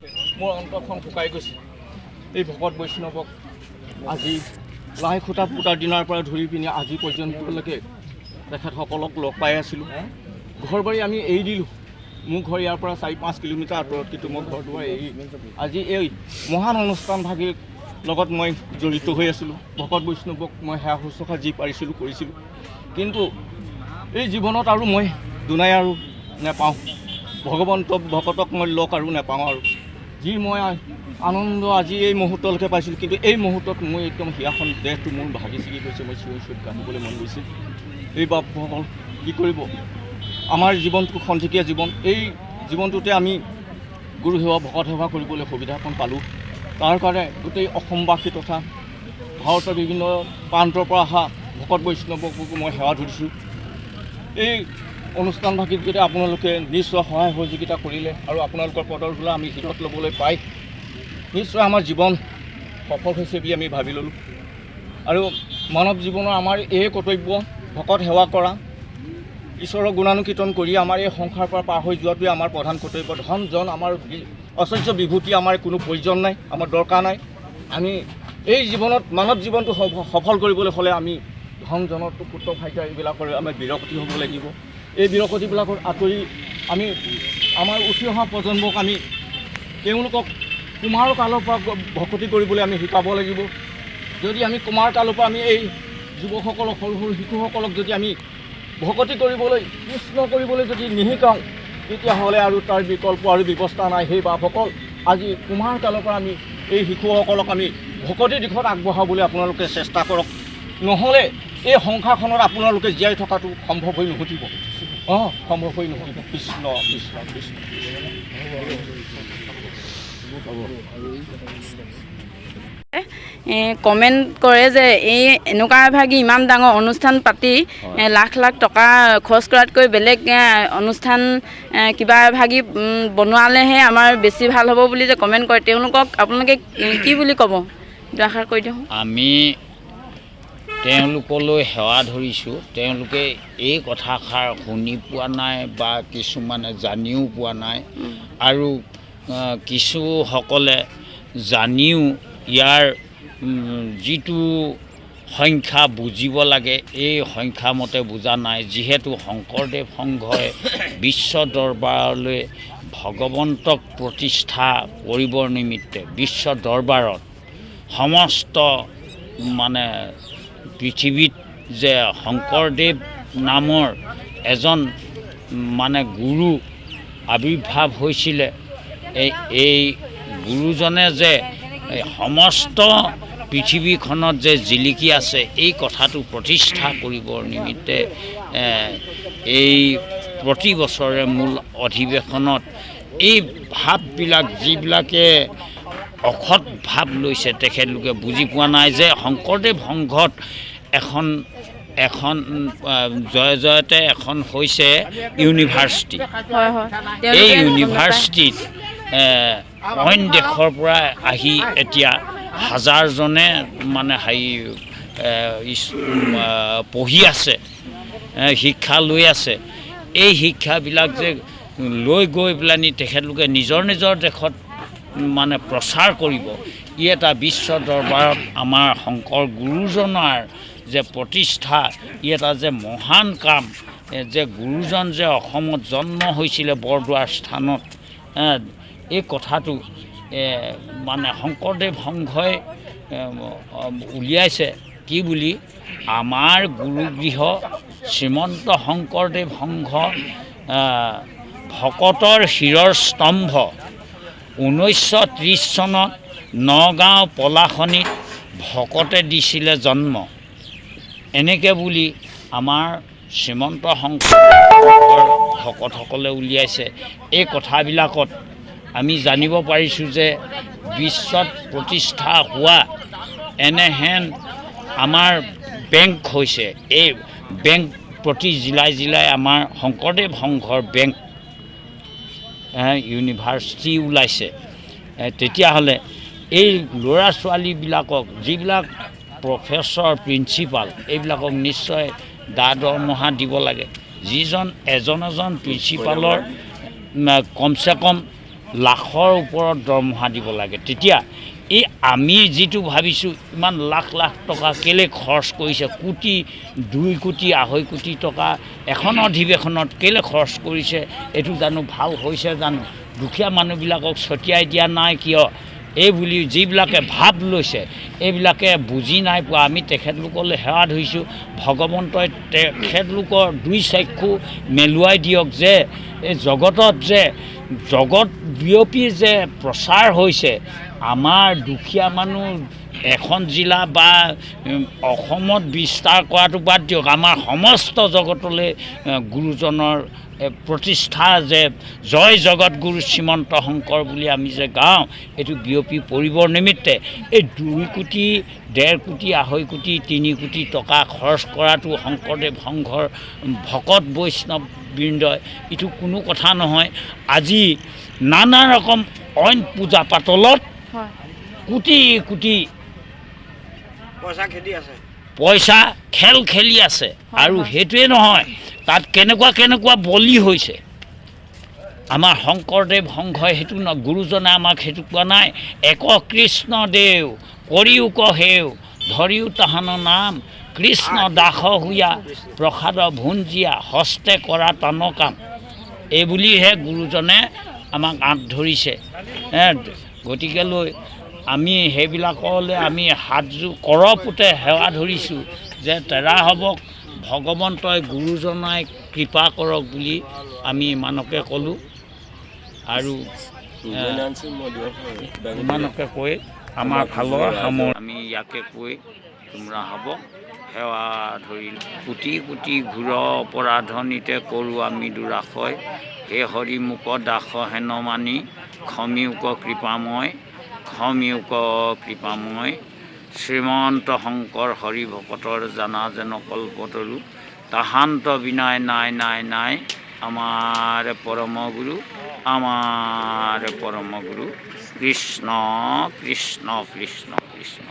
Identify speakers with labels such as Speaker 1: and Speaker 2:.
Speaker 1: মোৰ অন্তৰখন শুকাই গৈছে। এই ভকত বৈষ্ণৱক আজি লাই খুঁটা পুতাৰ দিনাৰ পৰা ধৰি পিনি আজি পৰ্যন্তলৈকে তেখেতসকলক লগ পাই আছিলোঁ। ঘৰ বাৰী আমি এৰি দিলোঁ। মোৰ ঘৰ ইয়াৰ পৰা 4-5 কিলোমিটাৰ আঁতৰত, কিন্তু মই ঘৰ দুৱাৰ এৰি আজি এই মহান অনুষ্ঠানভাগীৰ লগত মই জড়িত হৈ আছিলোঁ। ভকত বৈষ্ণৱক মই সেৱা শুশ্ৰূষা যি পাৰিছিলোঁ কৰিছিলোঁ, কিন্তু এই জীৱনত আৰু মই দুনাই আৰু নেপাওঁ। ভগৱন্তক ভকতক মই লগ আৰু নেপাওঁ। আৰু যি মই আনন্দ আজি এই মুহূৰ্তলৈকে পাইছিলোঁ, কিন্তু এই মুহূৰ্তত মই একদম হিয়াখন দেহটো মোৰ ভাগি ছিগি গৈছে। মই চিঞৰি চিঞৰি কান্দিবলৈ মন গৈছে। এই বাপসকল কি কৰিব? আমাৰ জীৱনটো খন্তেকীয়া জীৱন। এই জীৱনটোতে আমি গুৰু সেৱা ভকত সেৱা কৰিবলৈ সুবিধাখন পালোঁ। তাৰ কাৰণে গোটেই অসমবাসী তথা ভাৰতৰ বিভিন্ন প্ৰান্তৰ পৰা অহা ভকত বৈষ্ণৱকো মই সেৱা ধৰিছোঁ। এই অনুষ্ঠানভাগীত যদি আপোনালোকে নিশ্চয় সহায় সহযোগিতা কৰিলে আৰু আপোনালোকৰ পদৰ ধূলা আমি হিৰত ল'বলৈ পাই নিশ্চয় আমাৰ জীৱন সফল হৈছে বুলি আমি ভাবি ল'লোঁ। আৰু মানৱ জীৱনৰ আমাৰ এই কৰ্তব্য ভকত সেৱা কৰা, ঈশ্বৰৰ গুণানুকীৰ্তন কৰি আমাৰ এই সংসাৰৰ পৰা পাৰ হৈ যোৱাটোৱে আমাৰ প্ৰধান কৰ্তব্য। ধন জন আমাৰ অচৰ্য বিভূতি আমাৰ কোনো প্ৰয়োজন নাই, আমাৰ দৰকাৰ নাই। আমি এই জীৱনত মানৱ জীৱনটো সফল কৰিবলৈ হ'লে আমি ধন জনতো পুত্ৰ ভাইটা এইবিলাকৰ আমি বিৰক্তি হ'ব লাগিব। এই বিৰক্তিবিলাকৰ আঁতৰি আমি আমাৰ উঠি অহা প্ৰজন্মক আমি তেওঁলোকক কুমাৰ কালৰ পৰা ভকতি কৰিবলৈ আমি শিকাব লাগিব। যদি আমি কুমাৰ কালৰ পৰা আমি এই যুৱকসকলক সৰু সৰু শিশুসকলক যদি আমি ভকতি কৰিবলৈ কৃষ্ণ কৰিবলৈ যদি নিশিকাওঁ, তেতিয়াহ'লে আৰু তাৰ বিকল্প আৰু ব্যৱস্থা নাই। সেই বাপসকল আজি কুমাৰ কালৰ পৰা আমি এই শিশুসকলক আমি ভকতিৰ দিশত আগবঢ়াবলৈ আপোনালোকে চেষ্টা কৰক। নহ'লে এই সংসাৰখনত আপোনালোকে জীয়াই থকাটো সম্ভৱ হৈ নুঠিব। সম্ভৱ হৈ নুঠিব। কৃষ্ণ কৃষ্ণ কৃষ্ণ।
Speaker 2: কমেণ্ট কৰে যে এই এনেকুৱা ভাগি ইমান ডাঙৰ অনুষ্ঠান পাতি লাখ লাখ টকা খৰচ কৰাতকৈ বেলেগ অনুষ্ঠান কিবা ভাগি বনোৱালেহে আমাৰ বেছি ভাল হ'ব বুলি যে কমেণ্ট কৰে, তেওঁলোকক আপোনালোকে কি বুলি ক'ব? দুআষাৰ কৈ দিওঁ।
Speaker 3: আমি তেওঁলোকলৈ সেৱা ধৰিছোঁ। তেওঁলোকে এই কথাষাৰ শুনি পোৱা নাই বা কিছুমানে জানিও পোৱা নাই, আৰু কিছুসকলে জানিও ইয়াৰ যিটো সংখ্যা বুজিব লাগে এই সংখ্যামতে বুজা নাই। যিহেতু শংকৰদেৱ সংঘই বিশ্ব দৰবাৰলৈ ভগৱন্তক প্ৰতিষ্ঠা কৰিবৰ নিমিত্তে বিশ্ব দৰবাৰত সমস্ত মানে পৃথিৱীত যে শংকৰদেৱ নামৰ এজন মানে গুৰু আৱিৰ্ভাৱ হৈছিলে, এই গুৰুজনে যে সমস্ত পৃথিৱীখনত যে জিলিকি আছে এই কথাটো প্ৰতিষ্ঠা কৰিবৰ নিমিত্তে এই প্ৰতি বছৰে মূল অধিৱেশনত এই ভাৱবিলাক যিবিলাকে অসৎ ভাৱ লৈছে তেখেতলোকে বুজি পোৱা নাই যে শংকৰদেৱ সংঘত এখন জয়তে এখন হৈছে ইউনিভাৰ্চিটি। এই ইউনিভাৰ্চিটিত অইন দেশৰ পৰা আহি এতিয়া হাজাৰজনে মানে পঢ়ি আছে, শিক্ষা লৈ আছে। এই শিক্ষাবিলাক যে লৈ গৈ পেলানি তেখেতলোকে নিজৰ নিজৰ দেশত মানে প্ৰচাৰ কৰিব, ই এটা বিশ্ব দৰবাৰত আমাৰ শংকৰ গুৰুজনাৰ যে প্ৰতিষ্ঠা, ই এটা যে মহান কাম। যে গুৰুজন যে অসমত জন্ম হৈছিলে বৰদোৱাৰ স্থানত, এই কথাটো মানে শংকৰদেৱ সংঘই উলিয়াইছে কি বুলি, আমাৰ গুৰুগৃহ শ্ৰীমন্ত শংকৰদেৱ সংঘ ভকতৰ শিৰৰ স্তম্ভ 1930 চনত নগাঁও পলাশনিত ভকতে দিছিলে জন্ম। এনেকৈ বুলি আমাৰ শ্ৰীমন্ত শংকৰদেৱৰ ভকতসকলে উলিয়াইছে। এই কথাবিলাকত আমি জানিব পাৰিছোঁ যে বিশ্বত প্ৰতিষ্ঠা হোৱা এনেহেন আমাৰ বেংক হৈছে। এই বেংক প্ৰতি জিলাই জিলাই আমাৰ শংকৰদেৱ সংঘৰ বেংক ইউনিভাৰ্চিটি ওলাইছে। তেতিয়াহ'লে এই ল'ৰা ছোৱালীবিলাকক যিবিলাক প্ৰফেচৰ প্ৰিন্সিপাল এইবিলাকক নিশ্চয় দৰমহা দিব লাগে। যিজন এজন প্ৰিন্সিপালৰ কমচে কম লাখৰ ওপৰত দৰমহা দিব লাগে। তেতিয়া এই আমি যিটো ভাবিছোঁ ইমান লাখ লাখ টকা কেলে খৰচ কৰিছে, কোটি 2 কোটি 2.5 কোটি টকা এখন অধিৱেশনত কেলে খৰচ কৰিছে, এইটো জানো ভাল হৈছে জানো? দুখীয়া মানুহবিলাকক ছটিয়াই দিয়া নাই কিয়? এই বুলি যিবিলাকে ভাৱ লৈছে এইবিলাকে বুজি নাই পোৱা। আমি তেখেতলোকলৈ সেৱা ধৰিছোঁ, ভগৱন্তই তেখেতলোকৰ 2 চক্ষু মেলুৱাই দিয়ক যে এই জগতত যে জগত বিয়পি যে প্ৰচাৰ হৈছে। আমাৰ দুখীয়া মানুহ এখন জিলা বা অসমত বিস্তাৰ কৰাটো বাদ দিয়ক, আমাৰ সমস্ত জগতলৈ গুৰুজনৰ প্ৰতিষ্ঠা যে জয় জগত গুৰু শ্ৰীমন্ত শংকৰ বুলি আমি যে গাওঁ, এইটো বিয়পি পৰিবৰ নিমিত্তে এই 2 কোটি 1.5 কোটি 2.5 কোটি 3 কোটি টকা খৰচ কৰাটো শংকৰদেৱ সংঘৰ ভকত বৈষ্ণৱ বৃন্দই এইটো কোনো কথা নহয়। আজি নানা ৰকম অইন পূজা পাতলত কোটি কোটি পইচা খেল খেলি আছে। আৰু সেইটোৱে নহয়, তাত কেনেকুৱা বলি হৈছে। আমাৰ শংকৰদেৱ সংঘই সেইটো ন, গুৰুজনে আমাক সেইটো কোৱা নাই। এক কৃষ্ণ দেৱ কৰিও কহেও ধৰিও তাহান নাম, কৃষ্ণ দাস হুয়া প্ৰসাদ ভুঞ্জিয়া হস্তে কৰা টান কাম। এই বুলিহে গুৰুজনে আমাক আঁত ধৰিছে। গতিকেলৈ আমি সেইবিলাকলৈ আমি হাতযোৰ কৰপুতে সেৱা ধৰিছোঁ যে তেৰা হ'বক, ভগৱন্তই গুৰুজনাই কৃপা কৰক বুলি আমি ইমানকে ক'লোঁ। আৰু ইমানকে কৈ আমাৰ ফালৰ আমি ইয়াকে কৈ তোমৰা হ'ব সেৱা ধৰিলোঁ। কোটি কোটি ঘূৰ অপৰাধনিতে কৰোঁ আমি দুৰাশয়, হে হৰি মোক দাস হেন মানি ক্ষমিউক কৃপাময়, ক্ষমিউক কৃপাময়। শ্ৰীমন্ত শংকৰ হৰি ভকতৰ জানা যেন কল্পতৰু, তাহান্ত বিনাই নাই নাই নাই আমাৰ পৰম গুৰু, আমাৰ পৰম গুৰু কৃষ্ণ কৃষ্ণ কৃষ্ণ কৃষ্ণ।